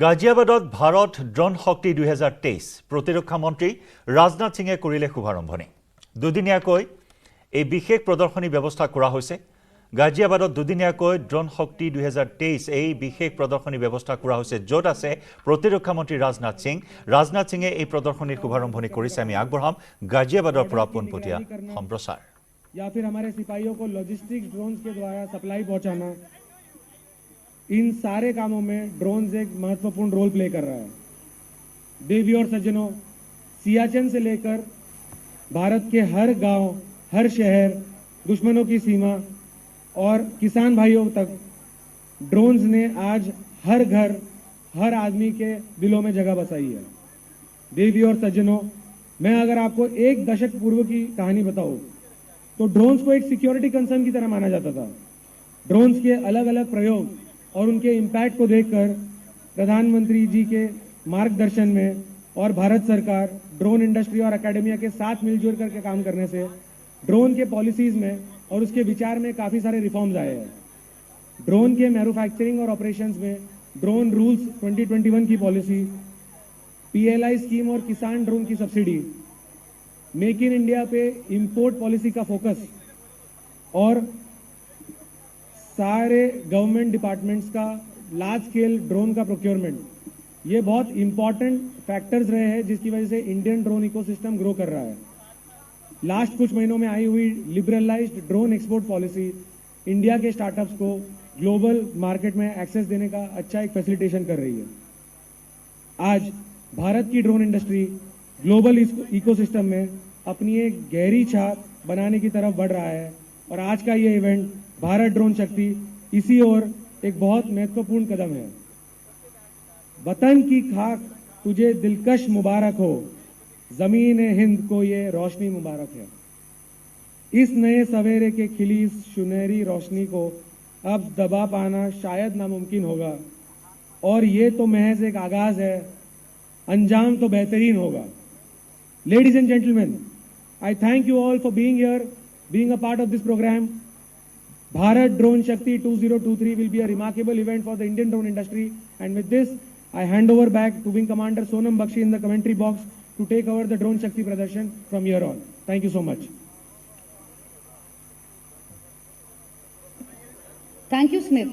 গাজিয়াবাদত Bharat drone শক্তি 2023 প্ৰতিৰক্ষা মন্ত্ৰী ৰাজনাথ সিঙে কৰিলে শুভাৰম্ভণি। দুদিনীয়াকৈ এই বিশেষ প্ৰদৰ্শনী ব্যৱস্থা কৰা হৈছে। গাজিয়াবাদত দুদিনীয়াকৈ ড্ৰোন শক্তি 2023 এই বিশেষ প্ৰদৰ্শনী ব্যৱস্থা কৰা হৈছে, য'ত আছে প্ৰতিৰক্ষা মন্ত্ৰী ৰাজনাথ সিং। ৰাজনাথ সিঙে এই প্ৰদৰ্শনীৰ শুভাৰম্ভণি কৰিছে। আমি আগবঢ়াম গাজিয়াবাদৰ পৰা পোনপটীয়া সম্প্ৰচাৰ। या फिर हमारे सिपाहियों को लॉजिस्टिक्स ड्रोन्स के द्वारा सप्लाई पहुंचाना, इन सारे कामों में ड्रोन्स एक महत्वपूर्ण रोल प्ले कर रहा है। देवी और सज्जनों, सियाचिन से लेकर भारत के हर गांव, हर शहर, दुश्मनों की सीमा और किसान भाइयों तक ड्रोन्स ने आज हर घर, हर आदमी के दिलों में जगह बसाई है। देवी और सज्जनों, मैं अगर आपको एक दशक पूर्व की कहानी बताऊं तो ड्रोन्स को एक सिक्योरिटी कंसर्न की तरह माना जाता था। ड्रोन्स के अलग अलग प्रयोग और उनके इम्पैक्ट को देखकर प्रधानमंत्री जी के मार्गदर्शन में और भारत सरकार ड्रोन इंडस्ट्री और एकेडमिया के साथ मिलजुल करके काम करने से ड्रोन के पॉलिसीज में और उसके विचार में काफ़ी सारे रिफॉर्म्स आए हैं। ड्रोन के मैन्युफैक्चरिंग और ऑपरेशंस में ड्रोन रूल्स 2021 की पॉलिसी, PLI स्कीम और किसान ड्रोन की सब्सिडी, मेक इन इंडिया पे इंपोर्ट पॉलिसी का फोकस और सारे गवर्नमेंट डिपार्टमेंट्स का लार्ज स्केल ड्रोन का प्रोक्योरमेंट, ये बहुत इंपॉर्टेंट फैक्टर्स रहे हैं जिसकी वजह से इंडियन ड्रोन इकोसिस्टम ग्रो कर रहा है। लास्ट कुछ महीनों में आई हुई liberalised drone export policy India के स्टार्टअप्स को ग्लोबल मार्केट में एक्सेस देने का अच्छा एक फैसिलिटेशन कर रही है। आज भारत की ड्रोन इंडस्ट्री ग्लोबल इकोसिस्टम में अपनी एक गहरी छाप बनाने की तरफ बढ़ रहा है और आज का ये इवेंट भारत ड्रोन शक्ति इसी ओर एक बहुत महत्वपूर्ण कदम है। वतन की खाक तुझे दिलकश मुबारक हो, जमीन हिंद को ये रोशनी मुबारक है। इस नए सवेरे के खिली सुनहरी रोशनी को अब दबा पाना शायद नामुमकिन होगा और ये तो महज एक आगाज है, अंजाम तो बेहतरीन होगा। Ladies and gentlemen, I thank you all for being here, being a part of this program. Bharat Drone Shakti 2023 will be a remarkable event for the Indian drone industry. And with this, I hand over back to Wing Commander Sonam Bakshi in the commentary box to take over the Drone Shakti Pradarshan from here on. Thank you so much. Thank you, Smith.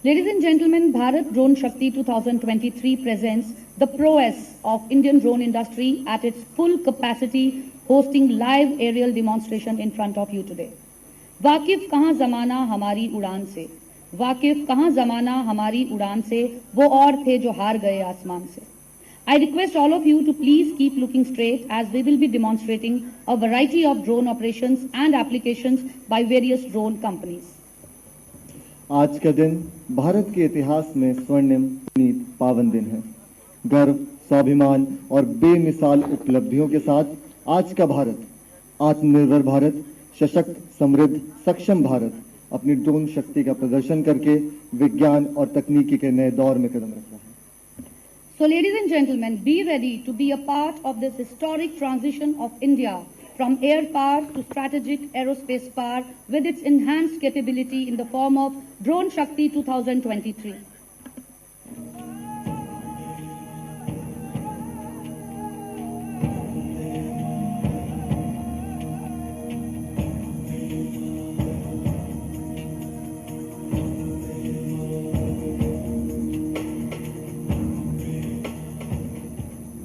Ladies and gentlemen, Bharat Drone Shakti 2023 presents the prowess of Indian drone industry at its full capacity, hosting live aerial demonstration in front of you today. वाकिफ कहाँ जमाना हमारी उड़ान से, वाकिफ कहाँ जमाना हमारी उड़ान से, वो और थे जो हार गए आसमान से. I request all of you to please keep looking straight as we will be demonstrating a variety of drone operations and applications by various drone companies. आज का दिन भारत के इतिहास में स्वर्णिम पुनीत पावन दिन है। गर्व, स्वाभिमान और बेमिसाल उपलब्धियों के साथ आज का भारत, आत्मनिर्भर भारत, सशक्त, समृद्ध, सक्षम भारत अपनी ड्रोन शक्ति का प्रदर्शन करके विज्ञान और तकनीकी के नए दौर में कदम रख रहा है। So ladies and gentlemen, be ready to be a part of this historic transition of India from air power to strategic aerospace power with its enhanced capability in the form of Drone Shakti 2023.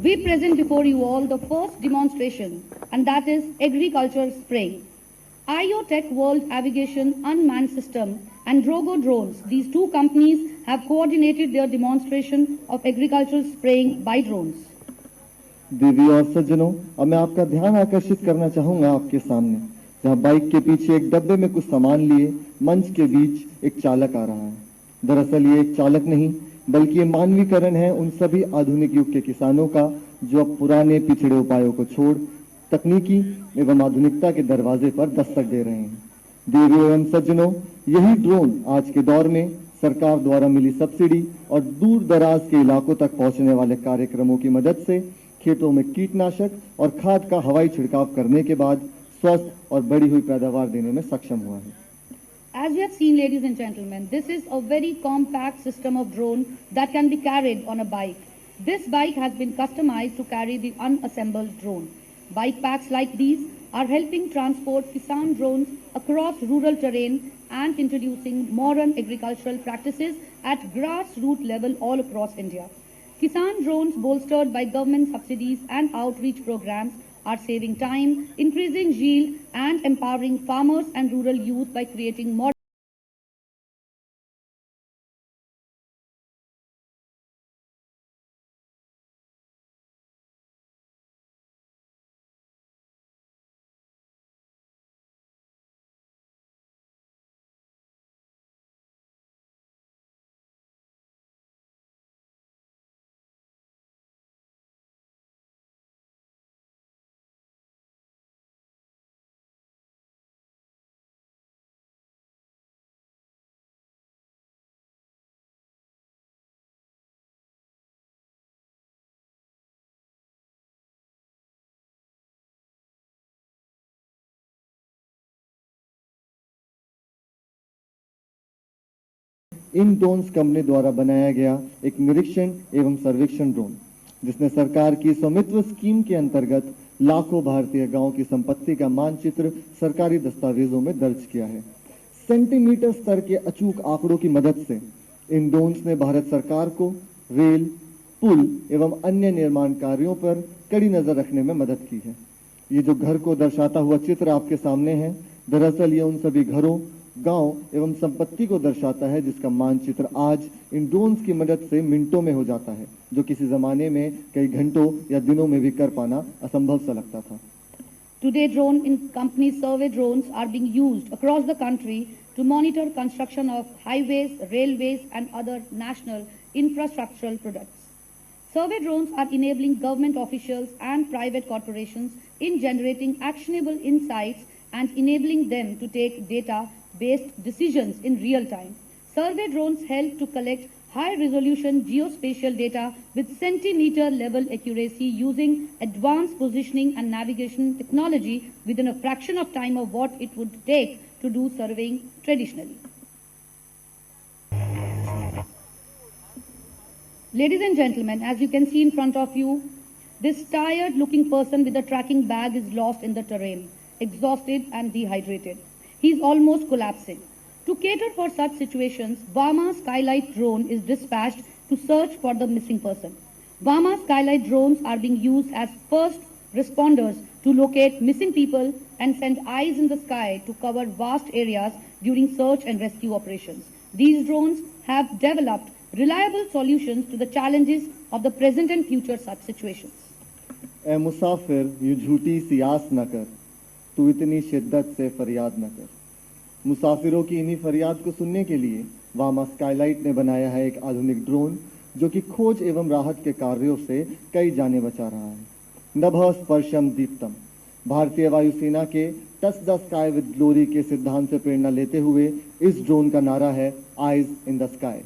We present before you all the first demonstration, and that is agriculture spraying. IoTech World Aviation Unmanned System and Drogo Drones, these two companies have coordinated their demonstration of agricultural spraying by drones. देवी और सज्जनों, अब मैं आपका ध्यान आकर्षित करना चाहूंगा आपके सामने, जहां बाइक के पीछे एक डब्बे में कुछ सामान लिए मंच के बीच एक चालक आ रहा है। दरअसल ये एक चालक नहीं बल्कि ये मानवीकरण है उन सभी आधुनिक युग के किसानों का जो अब पुराने पिछड़े उपायों को छोड़ तकनीकी एवं आधुनिकता के दरवाजे पर दस्तक दे रहे हैं। देवियों एवं सज्जनों, यही ड्रोन आज के दौर में सरकार द्वारा मिली सब्सिडी और दूर दराज के इलाकों तक पहुंचने वाले कार्यक्रमों की मदद से खेतों में कीटनाशक और खाद का हवाई छिड़काव करने के बाद स्वस्थ और बढ़ी हुई पैदावार देने में सक्षम हुआ है। As you have seen, ladies and gentlemen, this is a very compact system of drone that can be carried on a bike. This bike has been customized to carry the unassembled drone. Bike packs like these are helping transport Kisan drones across rural terrain and introducing modern agricultural practices at grassroots level all across India. Kisan drones, bolstered by government subsidies and outreach programs, are saving time, increasing yield, and empowering farmers and rural youth by creating modern in drones company द्वारा बनाया गया एक निरीक्षण एवं सर्वेक्षण drone, जिसने सरकार की स्वामित्व स्कीम के अंतर्गत लाखों भारतीय गांवों की संपत्ति का मानचित्र सरकारी दस्तावेजों में दर्ज किया है। सेंटीमीटर स्तर के अचूक आंकड़ों की मदद से इन ड्रोन्स ने भारत सरकार को रेल, पुल एवं अन्य निर्माण कार्यों पर कड़ी नजर रखने में मदद की है। ये जो घर को दर्शाता हुआ चित्र आपके सामने है, दरअसल ये उन सभी घरों, गांव एवं संपत्ति को दर्शाता है जिसका मानचित्र आज इन ड्रोन्स की मदद से मिनटों में हो जाता है, जो किसी जमाने में कई घंटों या दिनों में भी कर पाना असंभव सा लगता था। Today, drone in company survey drones are being used across the country to monitor construction of highways, railways, and other national infrastructural products. Survey drones are enabling government officials and private corporations in generating actionable insights and enabling them to take data-based decisions in real time. Survey drones help to collect high-resolution geospatial data with centimeter-level accuracy using advanced positioning and navigation technology within a fraction of time of what it would take to do surveying traditionally. Ladies and gentlemen, as you can see in front of you, this tired-looking person with a tracking bag is lost in the terrain, exhausted and dehydrated. He is almost collapsing. To cater for such situations, Vama Skylight drone is dispatched to search for the missing person. Vama Skylight drones are being used as first responders to locate missing people and send eyes in the sky to cover vast areas during search and rescue operations. These drones have developed reliable solutions to the challenges of the present and future such situations. ए मुसाफिर यूं झूठी सी आस न कर, तू इतनी शिद्दत से फरियाद न कर। मुसाफिरों की इन्हीं फरियाद को सुनने के लिए वामा स्काईलाइट ने बनाया है एक आधुनिक ड्रोन, जो कि खोज एवं राहत के कार्यों से कई जानें बचा रहा है। नभः स्पर्शम दीप्तम, भारतीय वायुसेना के touch the sky with glory के सिद्धांत से प्रेरणा लेते हुए इस ड्रोन का नारा है आईज इन द स्काई।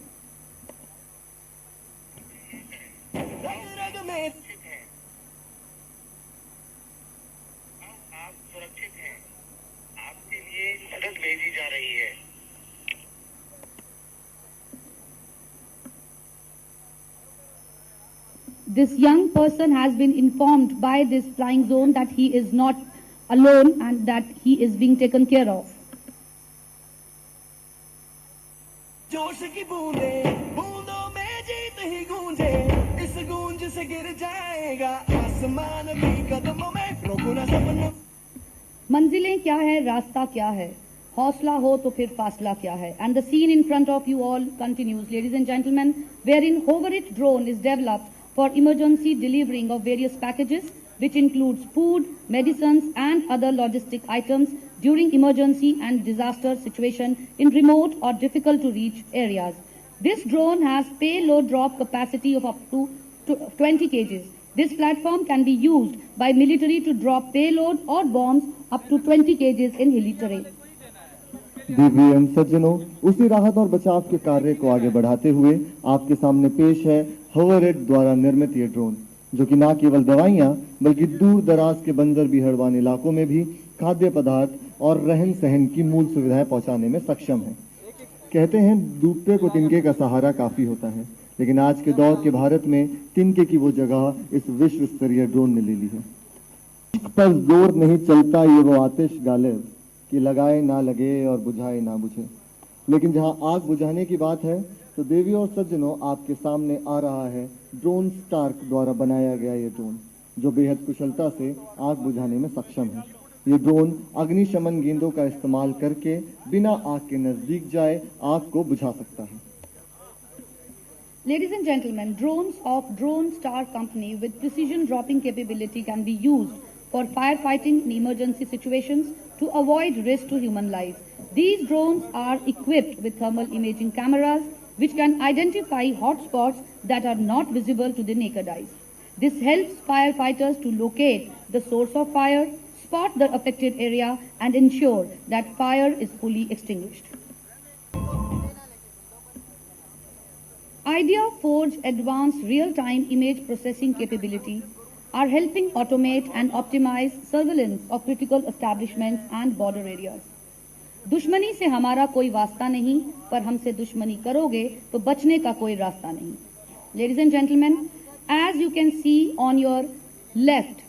भेजी जा रही है। This young person has been informed by this flying zone that he is not alone and that he is being taken care of. जोश की बूंदे बूंदों में जीत ही गूंजे, इस गूंज से गिर जाएगा आसमान भी कदमों में, रोको ना सपनों। मंजिलें क्या है, रास्ता क्या है, हौसला हो तो फिर फासला क्या है. And the scene in front of you all continues, ladies and gentlemen, wherein Hoverit drone is developed for emergency delivering of various packages, which includes food, medicines, and other logistic items during emergency and disaster situation in remote or difficult to reach areas. This drone has payload drop capacity of up to 20 kgs. This platform can be used by military to drop payload or bombs up to 20 kgs in hilly terrain. दिव्यांग सज्जनों, उसी राहत और बचाव के कार्य को आगे बढ़ाते हुए आपके सामने पेश है होवरेट द्वारा निर्मित ये ड्रोन, जो कि न केवल दवाइयां बल्कि दूर दराज के बंजर बिहड़वान इलाकों में भी खाद्य पदार्थ और रहन सहन की मूल सुविधाएं पहुंचाने में सक्षम है। कहते हैं डूबते को तिनके का सहारा काफी होता है, लेकिन आज के दौर के भारत में तिनके की वो जगह इस विश्व स्तरीय ड्रोन ने ले ली है। इस पर जोर नहीं चलता ये वो आतिश गालिब कि लगाए ना लगे और बुझाए ना बुझे। लेकिन जहां आग बुझाने की बात है तो देवियों और सज्जनों, आपके सामने आ रहा है ड्रोन स्टार्क द्वारा बनाया गया ये ड्रोन, जो बेहद कुशलता से आग बुझाने में सक्षम है। ये ड्रोन अग्निशमन गेंदों का इस्तेमाल करके बिना आग के नजदीक जाए आग को बुझा सकता है। Ladies and gentlemen, drones of Drone Star Company with precision dropping capability can be used for firefighting in emergency situations to avoid risk to human life. These drones are equipped with thermal imaging cameras which can identify hotspots that are not visible to the naked eyes. This helps firefighters to locate the source of fire, spot the affected area and ensure that fire is fully extinguished. Idea Forge advanced real-time image processing capability are helping automate and optimize surveillance of critical establishments and border areas. दुश्मनी से हमारा कोई वास्ता नहीं, पर हमसे दुश्मनी करोगे तो बचने का कोई रास्ता नहीं. Ladies and gentlemen, as you can see on your left,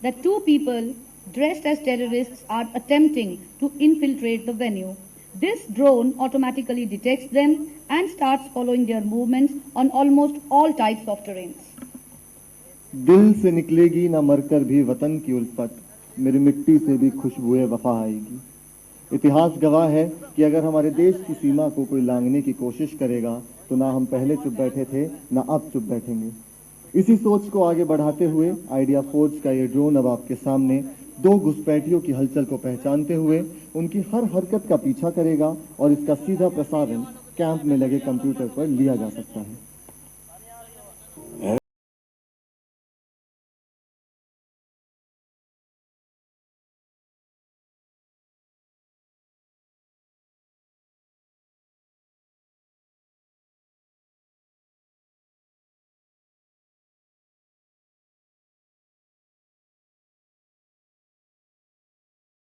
that two people dressed as terrorists are attempting to infiltrate the venue. This drone automatically detects them and starts following their movements on almost all types of terrains. दिल से निकलेगी ना मरकर भी वतन की उल्फत, मेरी मिट्टी से भी खुशबुए वफा आएगी। इतिहास गवाह है कि अगर हमारे देश की सीमा को कोई लांघने की कोशिश करेगा तो ना हम पहले चुप बैठे थे ना अब चुप बैठेंगे। इसी सोच को आगे बढ़ाते हुए आइडिया फोर्ज का ये ड्रोन अब आपके सामने दो घुसपैठियों की हलचल को पहचानते हुए उनकी हर हरकत का पीछा करेगा और इसका सीधा प्रसारण कैंप में लगे कंप्यूटर पर लिया जा सकता है।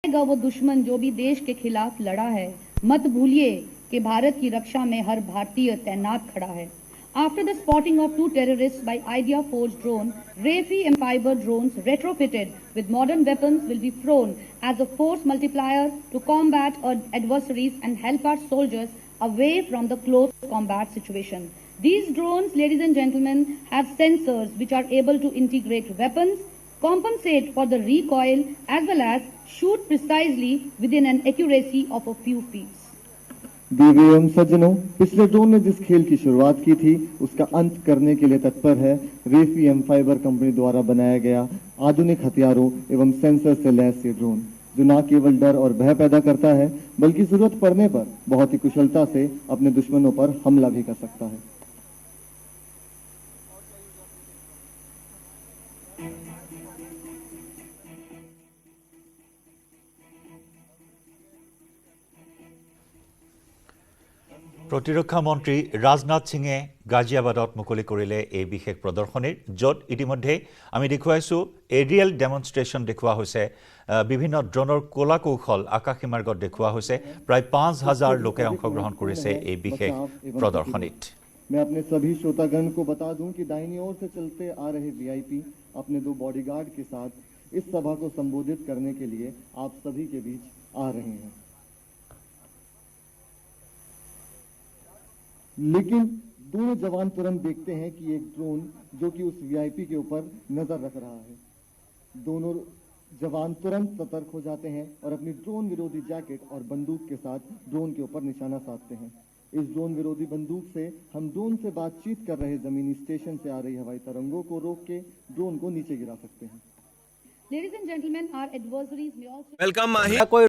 वो दुश्मन जो भी देश के खिलाफ लड़ा है, मत भूलिए कि भारत की रक्षा में हर भारतीय तैनात खड़ा है. After the spotting of two terrorists by Idea Forge drone, Rafi and Fiber drones retrofitted with modern weapons will be flown as a force multiplier to combat our adversaries and help our soldiers away from the close combat situation. These drones, ladies and gentlemen, have sensors which are able to integrate weapons, compensate for the recoil as well as shoot precisely within an accuracy of a few feet. देवी एवं सज्जनों, पिछले drone ने जिस खेल की शुरुआत की थी उसका अंत करने के लिए तत्पर है रेफी एम फाइबर कंपनी द्वारा बनाया गया आधुनिक हथियारों एवं सेंसर से लैस ये ड्रोन, जो न केवल डर और भय पैदा करता है बल्कि जरूरत पड़ने पर बहुत ही कुशलता से अपने दुश्मनों पर हमला भी कर सकता है। প্ৰতিৰক্ষা মন্ত্ৰী ৰাজনাথ সিঙে গাজিয়াবাদত মুকলি কৰিলে এই বিশেষ প্ৰদৰ্শনীৰ, য'ত ইতিমধ্যে আমি দেখুৱাইছোঁ এৰিয়েল ডেমনষ্ট্ৰেশ্যন দেখুওৱা হৈছে, বিভিন্ন ড্ৰোনৰ কলা কৌশল আকাশী মাৰ্গত দেখুওৱা হৈছে। প্ৰায় 5000 লোকে অংশগ্ৰহণ কৰিছে এই বিশেষ প্ৰদৰ্শনীত। मैं अपने सभी श्रोतागण को बता दूं कि दाहिनी ओर से चलते आ रहे वीआईपी अपने दो बॉडीगार्ड के साथ इस सभा को संबोधित करने के लिए आप सभी के बीच आ रहे हैं। लेकिन दोनों जवान तुरंत देखते हैं कि एक ड्रोन जो कि उस वीआईपी के ऊपर नजर रख रहा है। दोनों जवान तुरंत सतर्क हो जाते हैं और अपनी ड्रोन विरोधी जैकेट और बंदूक के साथ ड्रोन के ऊपर निशाना साधते हैं। इस ड्रोन विरोधी बंदूक से हम ड्रोन से बातचीत कर रहे जमीनी स्टेशन से आ रही हवाई तरंगों को रोक के ड्रोन को नीचे गिरा सकते हैं। Ladies and gentlemen, our adversaries may also welcome Mahi. कोई